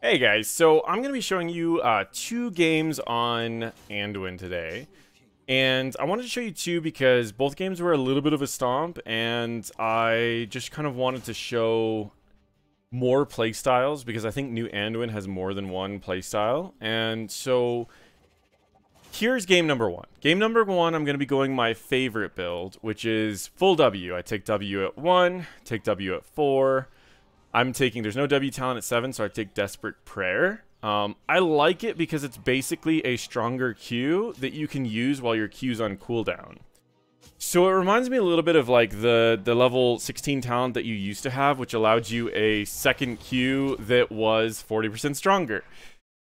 Hey guys, so I'm going to be showing you two games on Anduin today. And I wanted to show you two because both games were a little bit of a stomp, and I just kind of wanted to show more playstyles because I think new Anduin has more than one playstyle. And so here's game number one. Game number one, I'm going to be going my favorite build, which is full W. I take W at 1, take W at 4. There's no W talent at 7, so I take Desperate Prayer. I like it because it's basically a stronger Q that you can use while your Q's on cooldown. So it reminds me a little bit of like the level 16 talent that you used to have, which allowed you a second Q that was 40% stronger.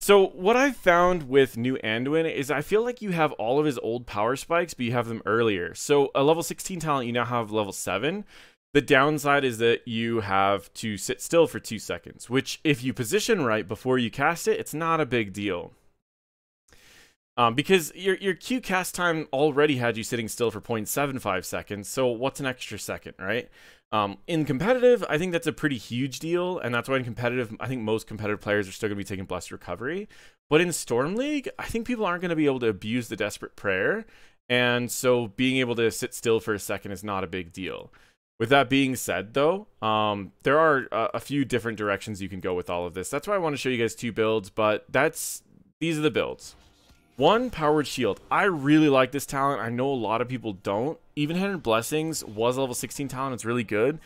So what I've found with new Anduin is I feel like you have all of his old power spikes, but you have them earlier. So a level 16 talent, you now have level 7. The downside is that you have to sit still for 2 seconds, which if you position right before you cast it, it's not a big deal. Because your Q cast time already had you sitting still for 0.75 seconds, so what's an extra second, right? In competitive, I think that's a pretty huge deal, and that's why in competitive, I think most competitive players are still going to be taking Blessed Recovery. But in Storm League, I think people aren't going to be able to abuse the Desperate Prayer, and so being able to sit still for a second is not a big deal. With that being said, though, there are a few different directions you can go with all of this. That's why I want to show you guys two builds, but these are the builds. One, Powered Shield. I really like this talent. I know a lot of people don't. Even-Handed Blessings was a level 16 talent. It's really good.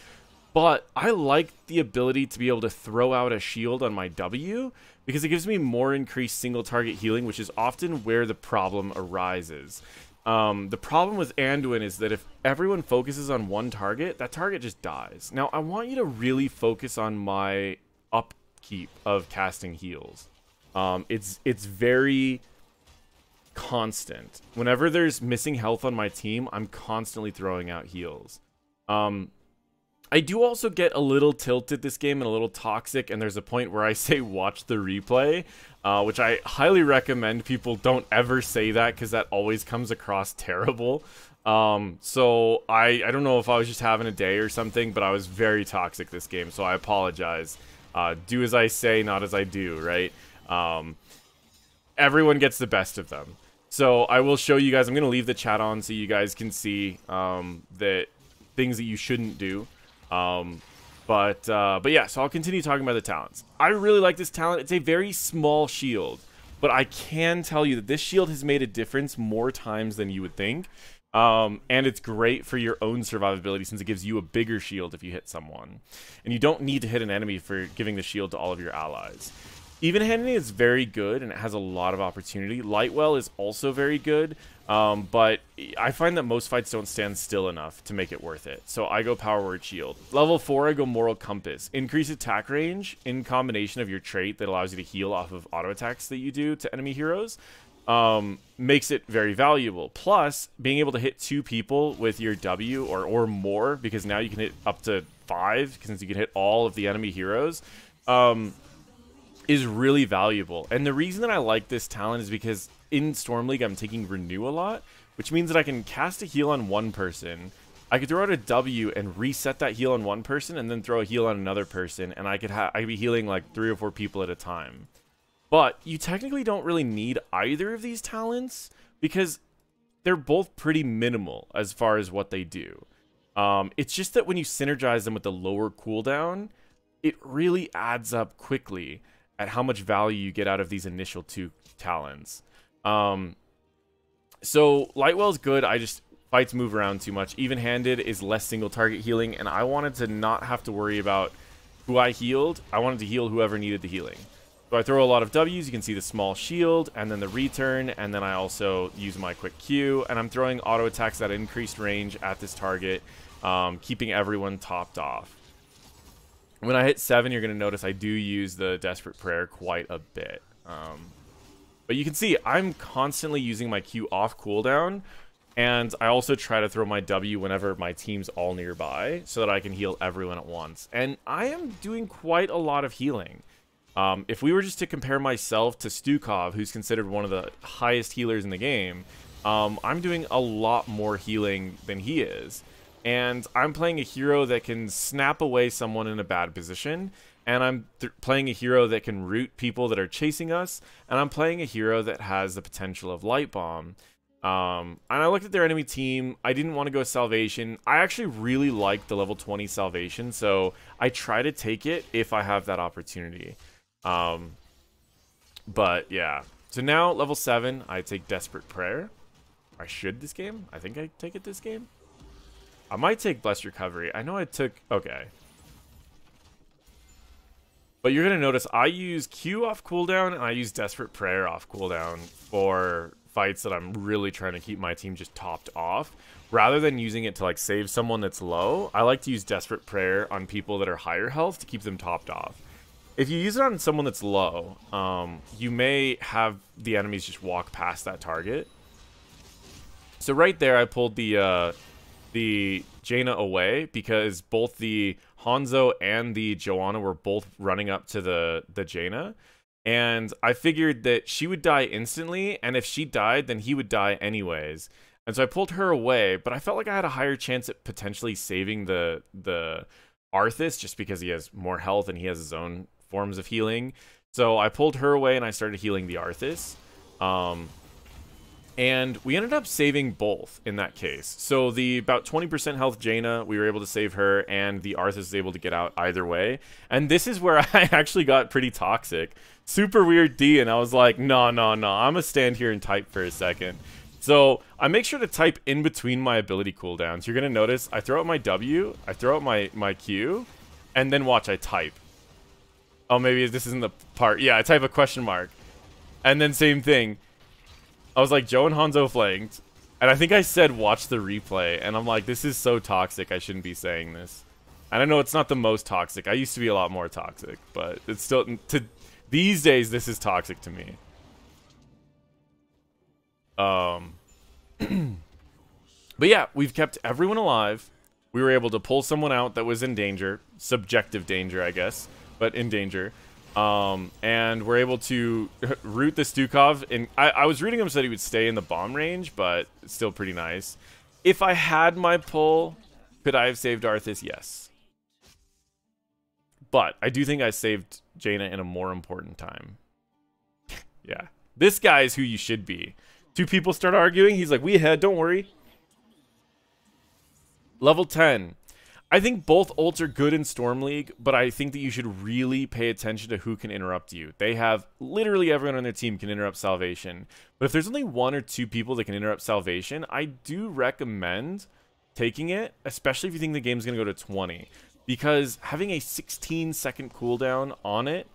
But I like the ability to be able to throw out a shield on my W because it gives me more increased single target healing, which is often where the problem arises. The problem with Anduin is that if everyone focuses on one target, that target just dies. Now, I want you to really focus on my upkeep of casting heals. It's very constant. Whenever there's missing health on my team, I'm constantly throwing out heals. I do also get a little tilted this game and a little toxic, and there's a point where I say watch the replay, which I highly recommend people don't ever say that because that always comes across terrible. So I don't know if I was just having a day or something, but I was very toxic this game, so I apologize. Do as I say, not as I do, right? Everyone gets the best of them. So I will show you guys, I'm going to leave the chat on so you guys can see that things that you shouldn't do. But yeah, so I'll continue talking about the talents. I really like this talent. It's a very small shield, but I can tell you that this shield has made a difference more times than you would think. And it's great for your own survivability since it gives you a bigger shield if you hit someone. And you don't need to hit an enemy for giving the shield to all of your allies. Even-handed is very good, and it has a lot of opportunity. Lightwell is also very good, but I find that most fights don't stand still enough to make it worth it. So I go Power Word Shield. Level 4, I go Moral Compass. Increase attack range in combination of your trait that allows you to heal off of auto attacks that you do to enemy heroes. Makes it very valuable. Plus, being able to hit 2 people with your W or more, because now you can hit up to 5, since you can hit all of the enemy heroes. Is really valuable. And the reason that I like this talent is because in Storm League I'm taking Renew a lot, which means that I can cast a heal on one person. I could throw out a W and reset that heal on one person and then throw a heal on another person, and I could be healing like 3 or 4 people at a time. But you technically don't really need either of these talents because they're both pretty minimal as far as what they do. It's just that when you synergize them with the lower cooldown, it really adds up quickly at how much value you get out of these initial 2 talents. So Lightwell's good. Fights move around too much. Even-handed is less single target healing, and I wanted to not have to worry about who I healed. I wanted to heal whoever needed the healing. So I throw a lot of W's. You can see the small shield, and then the return, and then I also use my quick Q, and I'm throwing auto attacks at increased range at this target, keeping everyone topped off. When I hit 7, you're going to notice I do use the Desperate Prayer quite a bit. But you can see I'm constantly using my Q off cooldown, and I also try to throw my W whenever my team's all nearby so that I can heal everyone at once. And I am doing quite a lot of healing. If we were just to compare myself to Stukov, who's considered one of the highest healers in the game, I'm doing a lot more healing than he is. And I'm playing a hero that can snap away someone in a bad position and I'm playing a hero that can root people that are chasing us, and I'm playing a hero that has the potential of Light Bomb. And I looked at their enemy team. I didn't want to go Salvation. I actually really like the level 20 Salvation, so I try to take it if I have that opportunity. But yeah, so now level 7, I take Desperate Prayer. I should this game. I think I take it this game. I might take Blessed Recovery. I know I took... Okay. But you're going to notice I use Q off cooldown and I use Desperate Prayer off cooldown for fights that I'm really trying to keep my team just topped off. Rather than using it to like save someone that's low, I like to use Desperate Prayer on people that are higher health to keep them topped off. If you use it on someone that's low, you may have the enemies just walk past that target. So right there, I pulled the Jaina away because both the Hanzo and the Joanna were both running up to the Jaina. And I figured that she would die instantly, and if she died, then he would die anyways. And so I pulled her away, but I felt like I had a higher chance at potentially saving the Arthas just because he has more health and he has his own forms of healing. So I pulled her away and I started healing the Arthas. And we ended up saving both in that case. So the about 20% health Jaina, we were able to save her, and the Arthas was able to get out either way. And this is where I actually got pretty toxic. Super weird D, and I was like, no, I'm gonna stand here and type for a second. So I make sure to type in between my ability cooldowns. You're gonna notice I throw out my W, I throw out my Q, and then watch, I type. Oh, maybe this isn't the part. Yeah, I type a question mark. And then same thing. I was like, Joe and Hanzo flanked. And I think I said, watch the replay. And I'm like, this is so toxic. I shouldn't be saying this. And I know it's not the most toxic. I used to be a lot more toxic. But it's still... these days, this is toxic to me. But yeah, we've kept everyone alive. We were able to pull someone out that was in danger. Subjective danger, I guess. But in danger. And we're able to root the Stukov. And I was reading him said he would stay in the bomb range, but it's still pretty nice. If I had my pull, could I have saved Arthas? Yes. But I do think I saved Jaina in a more important time. Yeah. This guy is who you should be. Two people start arguing. He's like, we ahead, don't worry. Level 10. I think both ults are good in Storm League, but I think that you should really pay attention to who can interrupt you. They have literally everyone on their team can interrupt Salvation. But if there's only 1 or 2 people that can interrupt Salvation, I do recommend taking it, especially if you think the game's going to go to 20. Because having a 16-second cooldown on it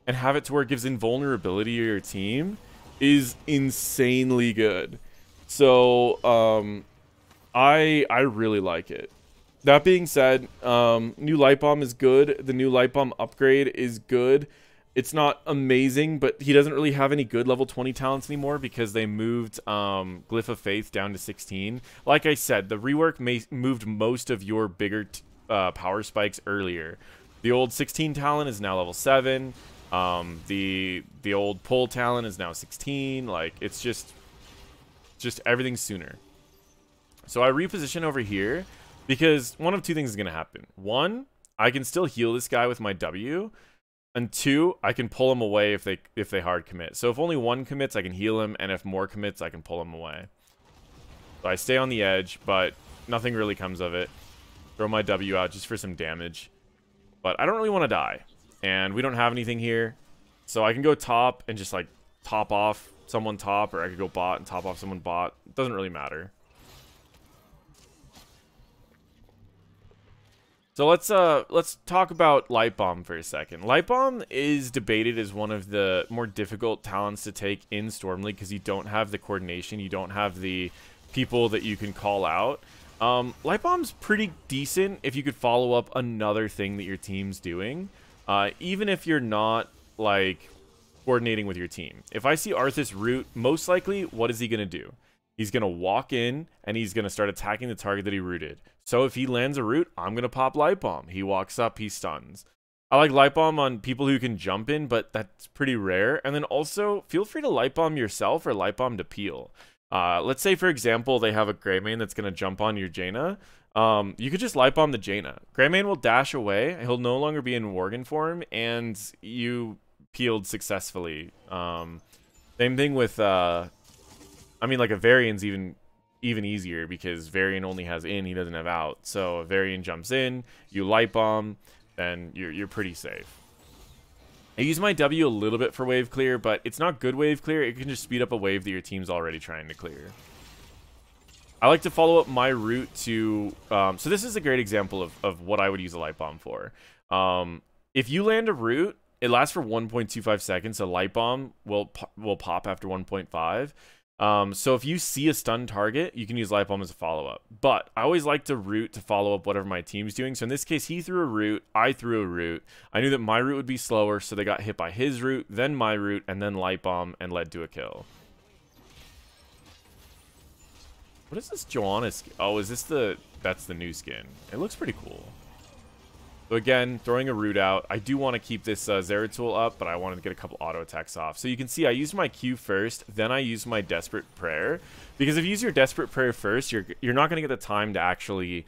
and have it to where it gives invulnerability to your team is insanely good. So, I really like it. That being said, new Light Bomb is good. The new Light Bomb upgrade is good. It's not amazing, but he doesn't really have any good level 20 talents anymore because they moved Glyph of Faith down to 16. Like I said, the rework moved most of your bigger power spikes earlier. The old 16 talent is now level 7. The old pull talent is now 16. Like, it's just everything sooner. So I reposition over here. Because one of 2 things is going to happen. 1, I can still heal this guy with my W. And 2, I can pull him away if they hard commit. So if only 1 commits, I can heal him. And if more commits, I can pull him away. So I stay on the edge, but nothing really comes of it. Throw my W out just for some damage. But I don't really want to die. And we don't have anything here. So I can go top and just like top off someone top. Or I could go bot and top off someone bot. It doesn't really matter. So let's talk about Light Bomb for a second. Light Bomb is debated as one of the more difficult talents to take in Storm League because you don't have the coordination, you don't have the people that you can call out. Light Bomb's pretty decent if you could follow up another thing that your team's doing, even if you're not like coordinating with your team. If I see Arthas root, most likely, what is he gonna do? He's going to walk in, and he's going to start attacking the target that he rooted. So if he lands a root, I'm going to pop Light Bomb. He walks up, he stuns. I like Light Bomb on people who can jump in, but that's pretty rare. And then also, feel free to Light Bomb yourself or Light Bomb to peel. Let's say, for example, they have a Greymane that's going to jump on your Jaina. You could just light bomb the Jaina. Greymane will dash away. He'll no longer be in Worgen form, and you peeled successfully. Same thing with, I mean, like a Varian's even easier because Varian only has in, he doesn't have out. So if Varian jumps in, you light bomb, then you're pretty safe. I use my W a little bit for wave clear, but it's not good wave clear. It can just speed up a wave that your team's already trying to clear. I like to follow up my route to... so this is a great example of what I would use a light bomb for. If you land a route, it lasts for 1.25 seconds. A light bomb will pop after 1.5. So if you see a stun target, you can use light bomb as a follow-up. But I always like to route to follow up whatever my team's doing. So in this case, he threw a route, I threw a route. I knew that my route would be slower, so they got hit by his route, then my route, and then light bomb, and led to a kill. What is this Joanna skin? Oh, is this the... That's the new skin. It looks pretty cool. So again, throwing a root out. I do want to keep this Zeratul up, but I wanted to get a couple auto attacks off. So you can see I used my Q first, then I used my Desperate Prayer. Because if you use your Desperate Prayer first, you're not going to get the time to actually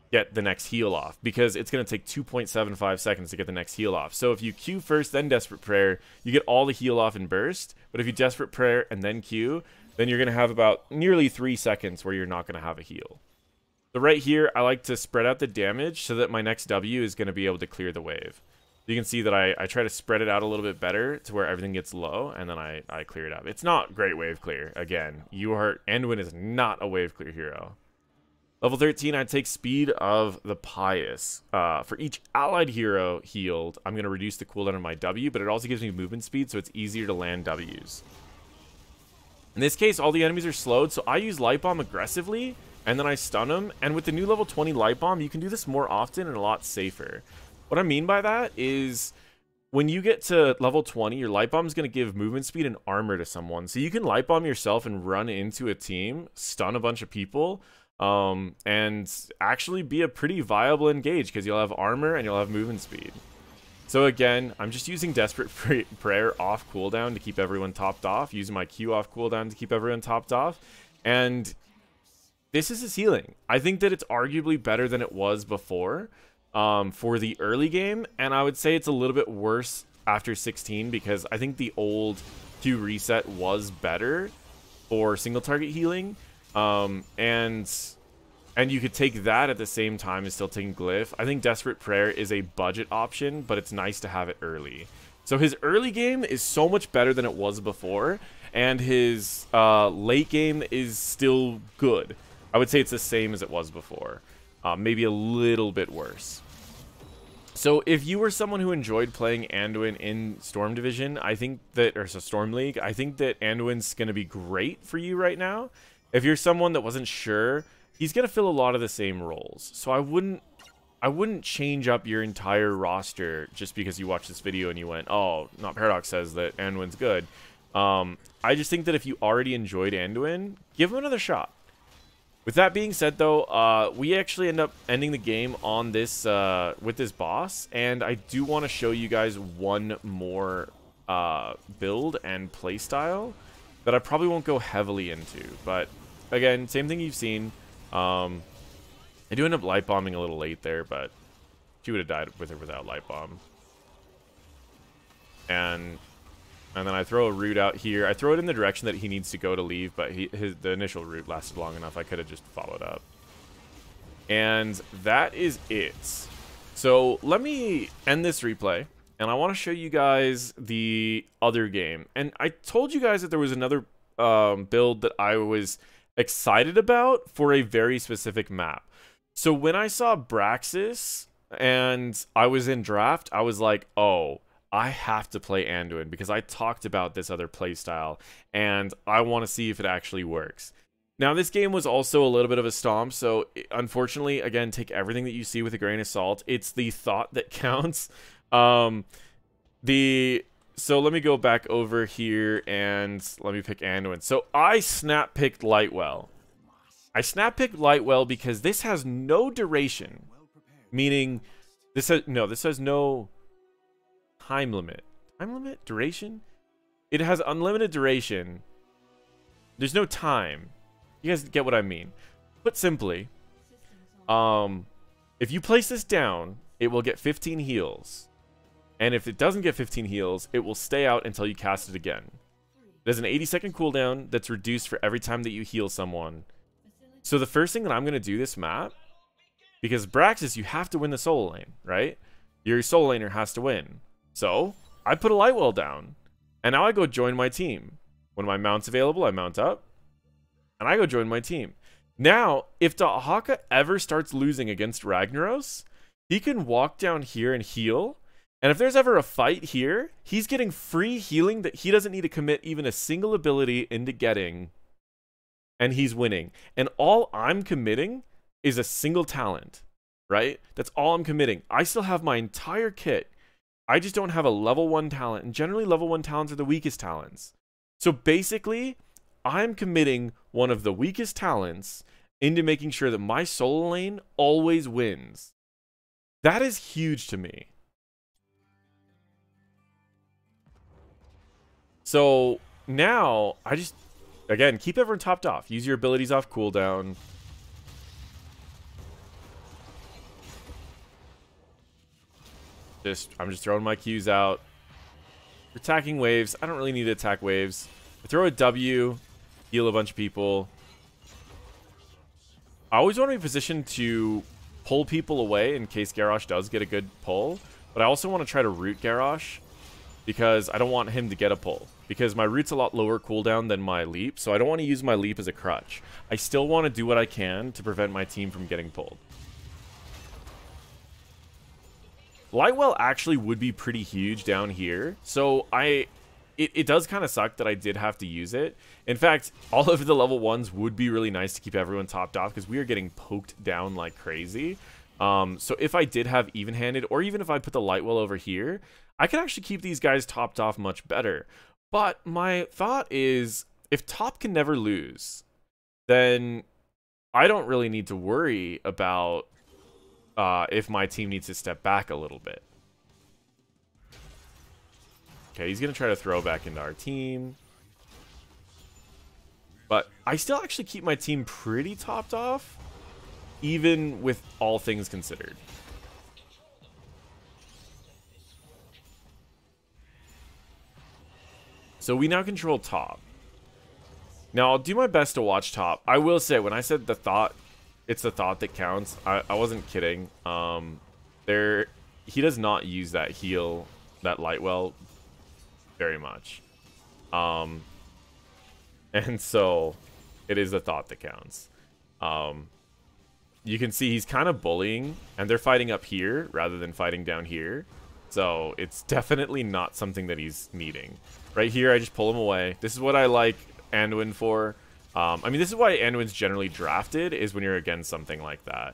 get the next heal off. Because it's going to take 2.75 seconds to get the next heal off. So if you Q first, then Desperate Prayer, you get all the heal off in burst. But if you Desperate Prayer and then Q, then you're going to have about nearly 3 seconds where you're not going to have a heal. So right here, I like to spread out the damage so that my next W is going to be able to clear the wave. You can see that I try to spread it out a little bit better to where everything gets low, and then I clear it up. It's not great wave clear. Again, Anduin is not a wave clear hero. Level 13, I take Speed of the Pious. For each allied hero healed, I'm going to reduce the cooldown of my W, but it also gives me movement speed, so it's easier to land Ws. In this case, all the enemies are slowed, so I use Light Bomb aggressively, and then I stun them. And with the new level 20 Light Bomb, you can do this more often and a lot safer. What I mean by that is when you get to level 20, your Light Bomb is going to give movement speed and armor to someone. So you can Light Bomb yourself and run into a team, stun a bunch of people, and actually be a pretty viable engage because you'll have armor and you'll have movement speed. So again, I'm just using Desperate Prayer off cooldown to keep everyone topped off, using my Q off cooldown to keep everyone topped off, and this is his healing. I think that it's arguably better than it was before for the early game, and I would say it's a little bit worse after 16 because I think the old Q reset was better for single target healing, and you could take that at the same time as still taking Glyph. I think Desperate Prayer is a budget option, but it's nice to have it early. So his early game is so much better than it was before, and his late game is still good. I would say it's the same as it was before, maybe a little bit worse. So if you were someone who enjoyed playing Anduin in Storm Division, I think that, or so Storm League, I think that Anduin's going to be great for you right now. If you're someone that wasn't sure, he's going to fill a lot of the same roles. So I wouldn't change up your entire roster just because you watched this video and you went, oh, NotParadox says that Anduin's good. I just think that if you already enjoyed Anduin, give him another shot. With that being said, though, we actually end up ending the game on this with this boss, and I do want to show you guys one more build and playstyle that I probably won't go heavily into. But again, same thing you've seen. I do end up light bombing a little late there, but she would have died with her without light bomb. And then I throw a root out here. I throw it in the direction that he needs to go to leave, but the initial root lasted long enough. I could have just followed up. And that is it. So let me end this replay, and I want to show you guys the other game. And I told you guys that there was another build that I was excited about for a very specific map. So when I saw Braxis and I was in draft, I was like, oh, I have to play Anduin because I talked about this other playstyle and I want to see if it actually works. Now, this game was also a little bit of a stomp, so unfortunately, again, take everything that you see with a grain of salt. It's the thought that counts. So let me go back over here and let me pick Anduin. So I snap picked Lightwell. I snap picked Lightwell because this has no duration, meaning this has no time limit. Time limit? Duration? It has unlimited duration. There's no time. You guys get what I mean. Put simply, If you place this down, it will get 15 heals. And if it doesn't get 15 heals, it will stay out until you cast it again. There's an 80-second cooldown that's reduced for every time that you heal someone. So the first thing that I'm going to do this map, because Braxis, you have to win the solo lane, right? Your solo laner has to win. So I put a light well down, and now I go join my team. When my mount's available, I mount up, and I go join my team. Now, if Dahaka ever starts losing against Ragnaros, he can walk down here and heal. And if there's ever a fight here, he's getting free healing that he doesn't need to commit even a single ability into getting. And he's winning. And all I'm committing is a single talent, right? That's all I'm committing. I still have my entire kit. I just don't have a level 1 talent. And generally, level 1 talents are the weakest talents. So basically, I'm committing one of the weakest talents into making sure that my solo lane always wins. That is huge to me. So now I just, again, keep everyone topped off. Use your abilities off cooldown. I'm just throwing my Qs out. Attacking waves. I don't really need to attack waves. I throw a W, heal a bunch of people. I always want to be positioned to pull people away in case Garrosh does get a good pull. But I also want to try to root Garrosh because I don't want him to get a pull. Because my root's a lot lower cooldown than my leap, so I don't want to use my leap as a crutch. I still want to do what I can to prevent my team from getting pulled. Lightwell actually would be pretty huge down here, so it does kind of suck that I did have to use it. In fact, all of the level 1s would be really nice to keep everyone topped off because we are getting poked down like crazy. So if I did have even-handed, or even if I put the Lightwell over here, I could actually keep these guys topped off much better. But my thought is, if top can never lose, then I don't really need to worry about if my team needs to step back a little bit. Okay, he's going to try to throw back into our team. But I still actually keep my team pretty topped off, even with all things considered. So we now control top. Now, I'll do my best to watch top. I will say, when I said the thought, it's the thought that counts, I wasn't kidding. He does not use that heal, that Lightwell, very much. And so, it is the thought that counts. You can see he's kind of bullying, and they're fighting up here rather than fighting down here. So, it's definitely not something that he's needing. Right here, I just pull him away. This is what I like Anduin for. I mean, this is why Anduin's generally drafted, is when you're against something like that.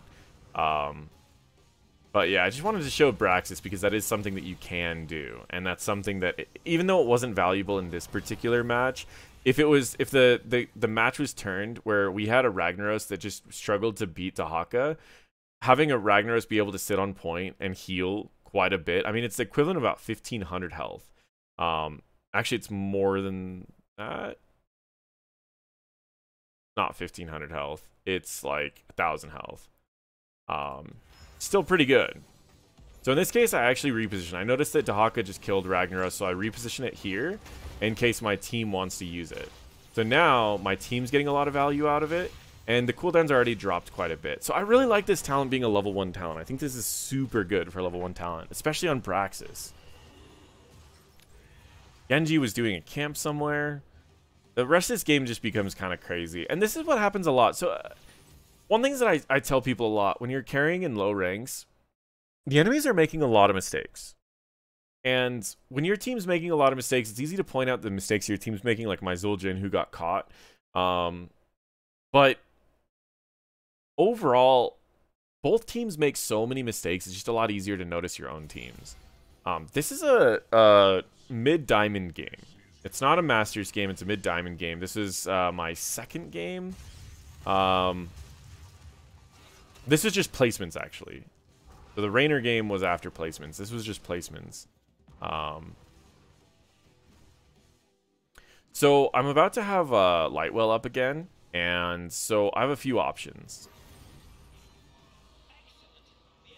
But yeah, I just wanted to show Braxis because that is something that you can do. And that's something that, even though it wasn't valuable in this particular match, if the match was turned where we had a Ragnaros that just struggled to beat Dahaka, having a Ragnaros be able to sit on point and heal quite a bit. I mean, it's the equivalent of about 1,500 health. Actually, it's more than that. Not 1,500 health. It's like 1,000 health. Still pretty good. So in this case, I actually reposition. I noticed that Dahaka just killed Ragnaros, so I reposition it here in case my team wants to use it. So now my team's getting a lot of value out of it, and the cooldown's already dropped quite a bit. So I really like this talent being a level 1 talent. I think this is super good for level 1 talent, especially on Braxis. Genji was doing a camp somewhere. The rest of this game just becomes kind of crazy. And this is what happens a lot. So one thing that I tell people a lot, when you're carrying in low ranks, the enemies are making a lot of mistakes. And when your team's making a lot of mistakes, it's easy to point out the mistakes your team's making, like my Zul'jin who got caught. But overall, both teams make so many mistakes. It's just a lot easier to notice your own teams. This is a mid-diamond game. It's not a Masters game, it's a mid-diamond game. This is my second game. This is just placements, actually. So the Rainer game was after placements. This was just placements. So I'm about to have Lightwell up again. And so I have a few options.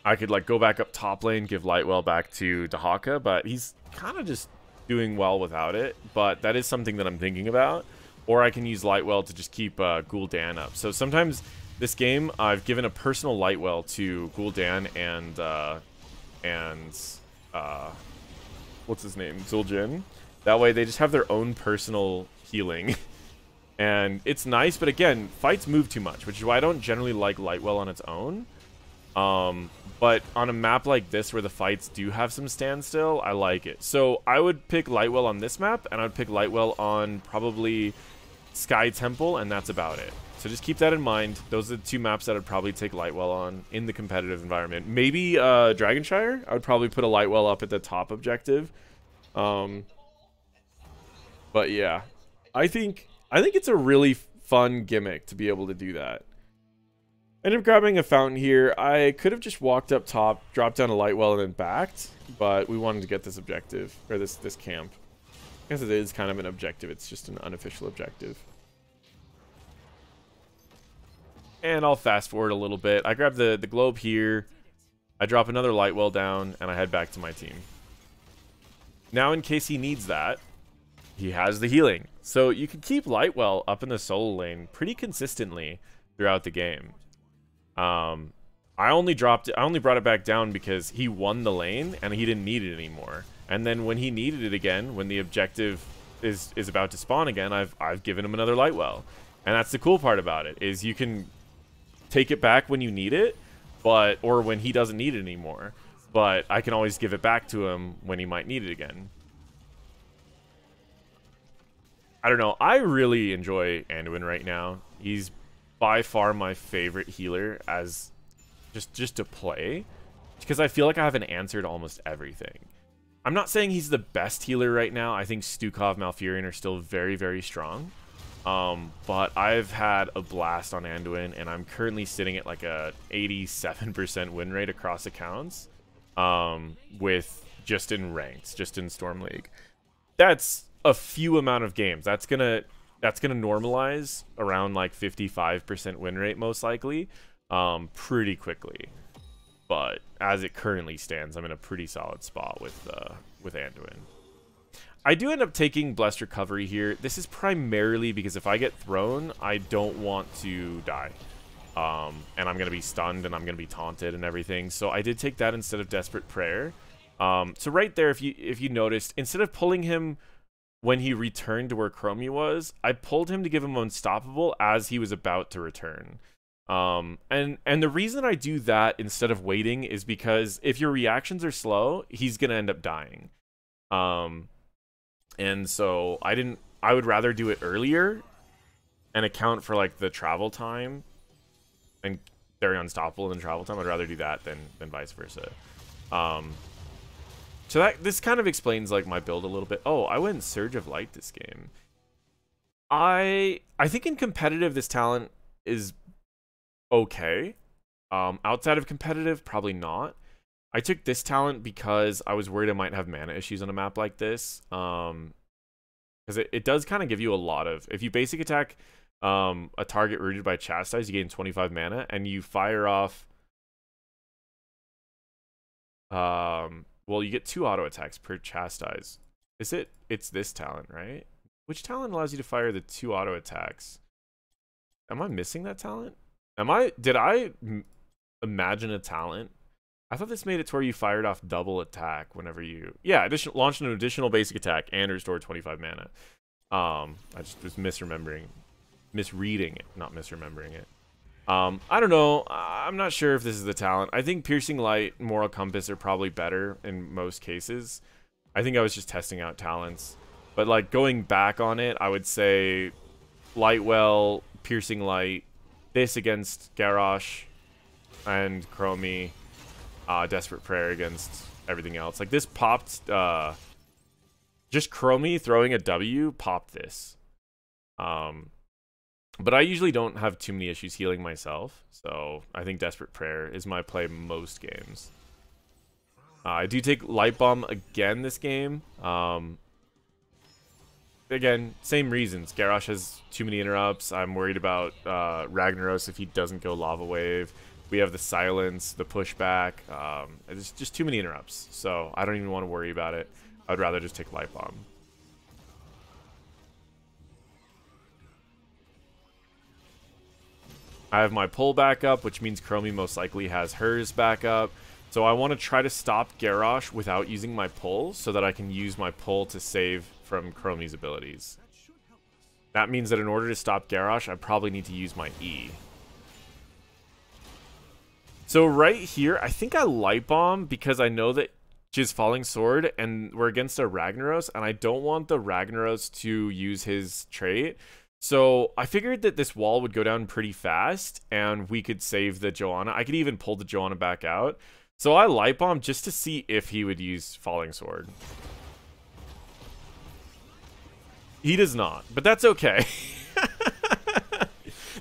I could like go back up top lane, give Lightwell back to Dahaka, but he's kind of just doing well without it. But that is something that I'm thinking about. Or I can use Lightwell to just keep Gul'dan up. So sometimes this game, I've given a personal Lightwell to Gul'dan and what's his name? Zul'jin. That way they just have their own personal healing. And it's nice, but again, fights move too much, which is why I don't generally like Lightwell on its own. But on a map like this where the fights do have some standstill, I like it. So I would pick Lightwell on this map, and I would pick Lightwell on probably Sky Temple, and that's about it. So just keep that in mind. Those are the two maps that I'd probably take Lightwell on in the competitive environment. Maybe Dragonshire. I would probably put a Lightwell up at the top objective. But yeah, I think it's a really fun gimmick to be able to do that. Ended up grabbing a fountain here. I could have just walked up top, dropped down a Lightwell, and then backed, but we wanted to get this objective, or this camp. I guess it is kind of an objective. It's just an unofficial objective. And I'll fast forward a little bit. I grab the globe here. I drop another Lightwell down, and I head back to my team. Now, in case he needs that, he has the healing. So you can keep Lightwell up in the solo lane pretty consistently throughout the game. I only brought it back down because he won the lane, and he didn't need it anymore. And then when he needed it again, when the objective is about to spawn again, I've given him another Lightwell. And that's the cool part about it, is you can take it back when you need it, or when he doesn't need it anymore. But I can always give it back to him when he might need it again. I don't know. I really enjoy Anduin right now. He's by far my favorite healer as just to play, because I feel like I have an answer to almost everything. I'm not saying he's the best healer right now. I think Stukov, Malfurion are still very, very strong. But I've had a blast on Anduin, and I'm currently sitting at like a 87% win rate across accounts, with just in ranks, just in Storm League. That's a few amount of games. That's gonna normalize around like 55% win rate most likely, pretty quickly. But as it currently stands, I'm in a pretty solid spot with Anduin. I do end up taking Blessed Recovery here. This is primarily because if I get thrown, I don't want to die. And I'm going to be stunned, and I'm going to be taunted and everything. So I did take that instead of Desperate Prayer. So right there, if you noticed, instead of pulling him when he returned to where Chromie was, I pulled him to give him Unstoppable as he was about to return. And the reason I do that instead of waiting is because if your reactions are slow, he's going to end up dying. And so I would rather do it earlier and account for like the travel time and they're unstoppable in travel time. I'd rather do that than vice versa. So this kind of explains like my build a little bit. Oh, I went Surge of Light this game. I think in competitive this talent is okay. Outside of competitive, probably not. I took this talent because I was worried I might have mana issues on a map like this. Because it does kind of give you a lot of... If you basic attack a target rooted by Chastise, you gain 25 mana, and you fire off... well, you get 2 auto attacks per Chastise. It's this talent, right? Which talent allows you to fire the 2 auto attacks? Am I missing that talent? Did I imagine a talent? I thought this made it to where you fired off double attack whenever you... Yeah, launched an additional basic attack and restored 25 mana. I just was misreading it, not misremembering it. I don't know. I'm not sure if this is the talent. I think Piercing Light, Moral Compass are probably better in most cases. I think I was just testing out talents. But like going back on it, I would say Lightwell, Piercing Light, this against Garrosh and Chromie, Desperate Prayer against everything else. Like this popped, just Chromie throwing a W popped this. But I usually don't have too many issues healing myself, so I think Desperate Prayer is my play most games. I do take Light Bomb again this game. Again, same reasons. Garrosh has too many interrupts. I'm worried about Ragnaros if he doesn't go Lava Wave. We have the silence, the pushback. It's just too many interrupts, so I don't even want to worry about it. I'd rather just take Light Bomb. I have my pull back up, which means Chromie most likely has hers back up. So I want to try to stop Garrosh without using my pull so that I can use my pull to save from Chromie's abilities. That means that in order to stop Garrosh, I probably need to use my E. So right here, I think I Light Bomb because I know that she's Falling Sword and we're against a Ragnaros and I don't want the Ragnaros to use his trait. So I figured that this wall would go down pretty fast and we could save the Johanna. I could even pull the Johanna back out. So I Light Bomb just to see if he would use Falling Sword. He does not, but that's okay.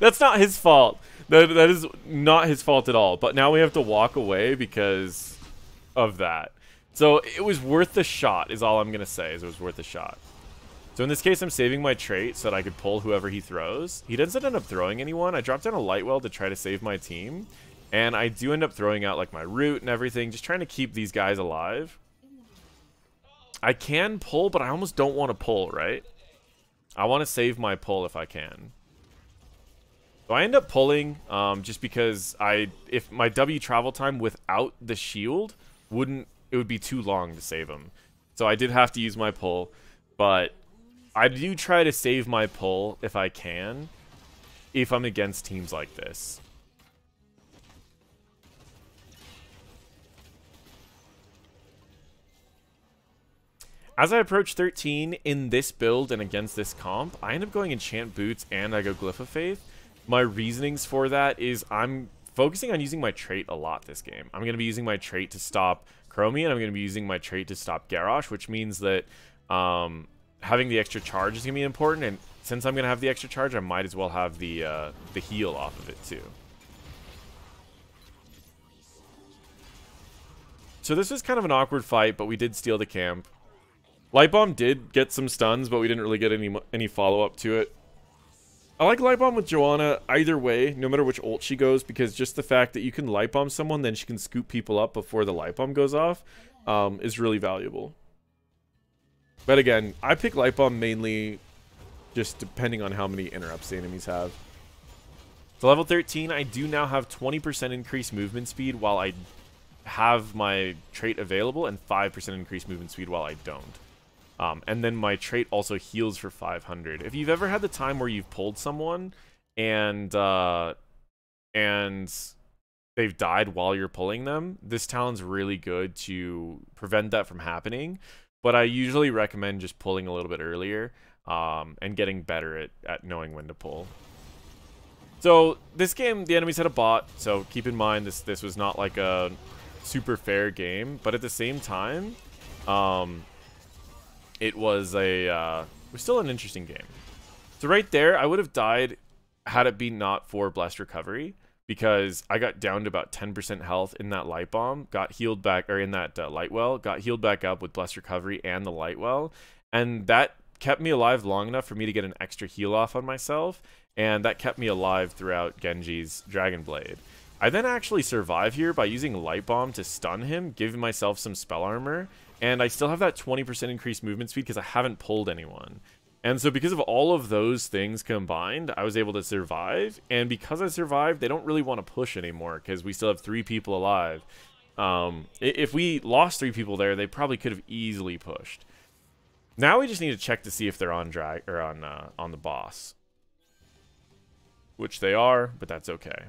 That's not his fault. That is not his fault at all. But now we have to walk away because of that. So it was worth the shot is all I'm going to say is it was worth the shot. So in this case, I'm saving my trait so that I could pull whoever he throws. He doesn't end up throwing anyone. I dropped down a Lightwell to try to save my team. And I do end up throwing out like my root and everything, just trying to keep these guys alive. I can pull, but I almost don't want to pull, right? I want to save my pull if I can. So I end up pulling just because if my W travel time without the shield it would be too long to save him. So I did have to use my pull, but I do try to save my pull if I can, if I'm against teams like this. As I approach 13 in this build and against this comp, I end up going Enchant Boots and I go Glyph of Faith. My reasonings for that is I'm focusing on using my trait a lot this game. I'm going to be using my trait to stop Chromie, and I'm going to be using my trait to stop Garrosh, which means that having the extra charge is going to be important, and since I'm going to have the extra charge, I might as well have the heal off of it too. So this was kind of an awkward fight, but we did steal the camp. Light Bomb did get some stuns, but we didn't really get any follow-up to it. I like Light Bomb with Johanna either way, no matter which ult she goes, because just the fact that you can Light Bomb someone, then she can scoop people up before the Light Bomb goes off, is really valuable. But again, I pick Light Bomb mainly just depending on how many interrupts the enemies have. So level 13, I do now have 20% increased movement speed while I have my trait available, and 5% increased movement speed while I don't. And then my trait also heals for 500. If you've ever had the time where you've pulled someone and they've died while you're pulling them, this talent's really good to prevent that from happening. But I usually recommend just pulling a little bit earlier and getting better at knowing when to pull. So this game, the enemies had a bot, so keep in mind this was not like a super fair game, but at the same time, it was still an interesting game. So right there, I would have died had it been not for Blessed Recovery, because I got down to about 10% health in that Light Bomb, got healed back, or in that Lightwell, got healed back up with Blessed Recovery and the Lightwell, and that kept me alive long enough for me to get an extra heal off on myself, and that kept me alive throughout Genji's Dragon Blade. I then actually survive here by using Light Bomb to stun him, giving myself some spell armor, and I still have that 20% increased movement speed because I haven't pulled anyone. And so because of all of those things combined, I was able to survive, and because I survived, they don't really want to push anymore because we still have 3 people alive. If we lost 3 people there, they probably could have easily pushed. Now we just need to check to see if they're on on the boss, which they are, but that's okay.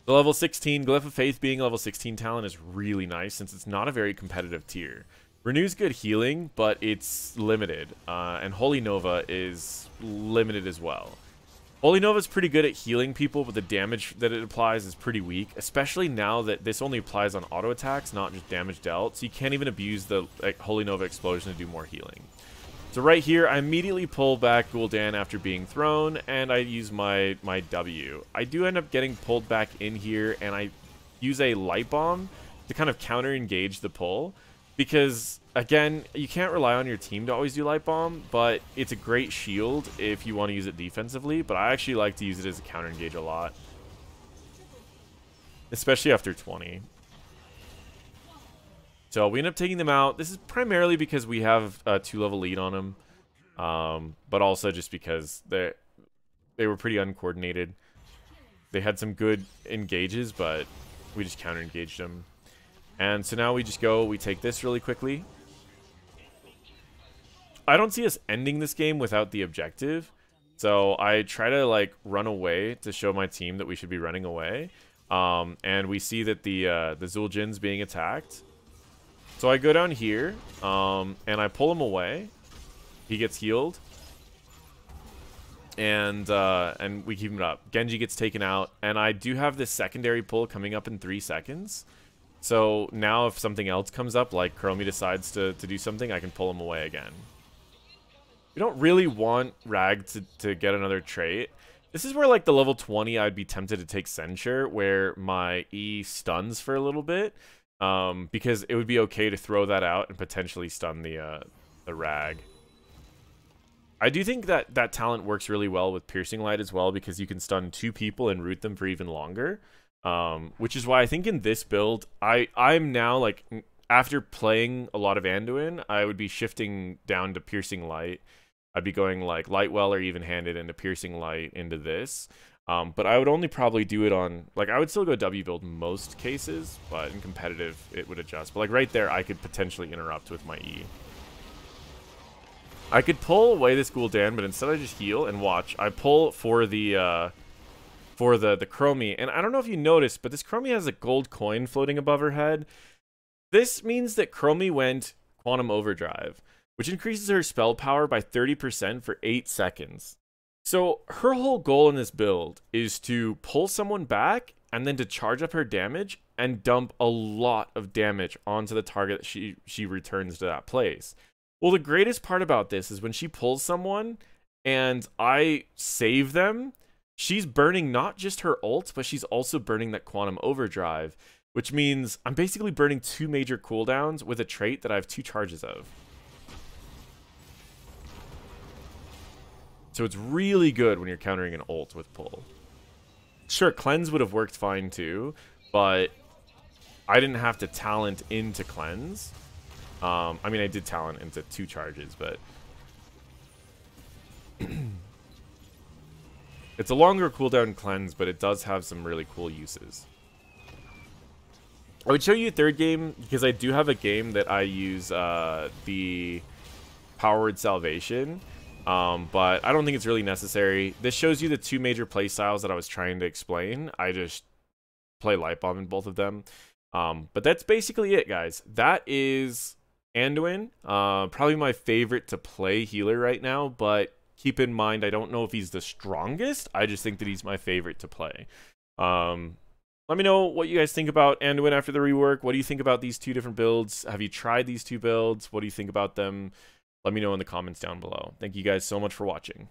The level 16 Glyph of Faith being a level 16 talent is really nice since it's not a very competitive tier. Renew's good healing, but it's limited, and Holy Nova is limited as well. Holy Nova is pretty good at healing people, but the damage that it applies is pretty weak, especially now that this only applies on auto attacks, not just damage dealt, so you can't even abuse the Holy Nova explosion to do more healing. So right here, I immediately pull back Gul'dan after being thrown, and I use my W. I do end up getting pulled back in here, and I use a Light Bomb to kind of counter-engage the pull. Because, again, you can't rely on your team to always do Light Bomb, but it's a great shield if you want to use it defensively. But I actually like to use it as a counter engage a lot. Especially after 20. So we end up taking them out. This is primarily because we have a 2-level lead on them. But also just because they were pretty uncoordinated. They had some good engages, but we just counter engaged them. And so now we just go, we take this really quickly. I don't see us ending this game without the objective. So I try to like run away to show my team that we should be running away. And we see that the Zul'jin's being attacked. So I go down here, and I pull him away. He gets healed. And we keep him up. Genji gets taken out. And I do have this secondary pull coming up in 3 seconds. So now if something else comes up, like Chromie decides to do something, I can pull him away again. We don't really want Rag to get another trait. This is where, like, the level 20, I'd be tempted to take Censure, where my E stuns for a little bit. Because it would be okay to throw that out and potentially stun the Rag. I do think that talent works really well with Piercing Light as well, because you can stun 2 people and root them for even longer. Which is why I think in this build, I'm now, like, after playing a lot of Anduin, I would be shifting down to Piercing Light. I'd be going, like, Light Well or even-handed into Piercing Light into this. But I would only probably do it on, like, I would still go W build most cases, but in competitive, it would adjust. But, like, right there, I could potentially interrupt with my E. I could pull away this Gul'dan, but instead I just heal and watch. I pull for the Chromie, and I don't know if you noticed, but this Chromie has a gold coin floating above her head. This means that Chromie went Quantum Overdrive, which increases her spell power by 30% for 8 seconds. So her whole goal in this build is to pull someone back and then to charge up her damage and dump a lot of damage onto the target that she returns to that place. Well, the greatest part about this is when she pulls someone and I save them, she's burning not just her ult, but she's also burning that Quantum Overdrive, which means I'm basically burning 2 major cooldowns with a trait that I have 2 charges of. So it's really good when you're countering an ult with pull. Sure, Cleanse would have worked fine too, but I didn't have to talent into Cleanse. I mean, I did talent into 2 charges, but it's a longer cooldown Cleanse, but it does have some really cool uses. I would show you a third game, because I do have a game that I use the Powered Salvation, but I don't think it's really necessary. This shows you the 2 major playstyles that I was trying to explain. I just play Light Bomb in both of them. But that's basically it, guys. That is Anduin. Probably my favorite to play healer right now, but keep in mind, I don't know if he's the strongest. I just think that he's my favorite to play. Let me know what you guys think about Anduin after the rework. What do you think about these 2 different builds? Have you tried these 2 builds? What do you think about them? Let me know in the comments down below. Thank you guys so much for watching.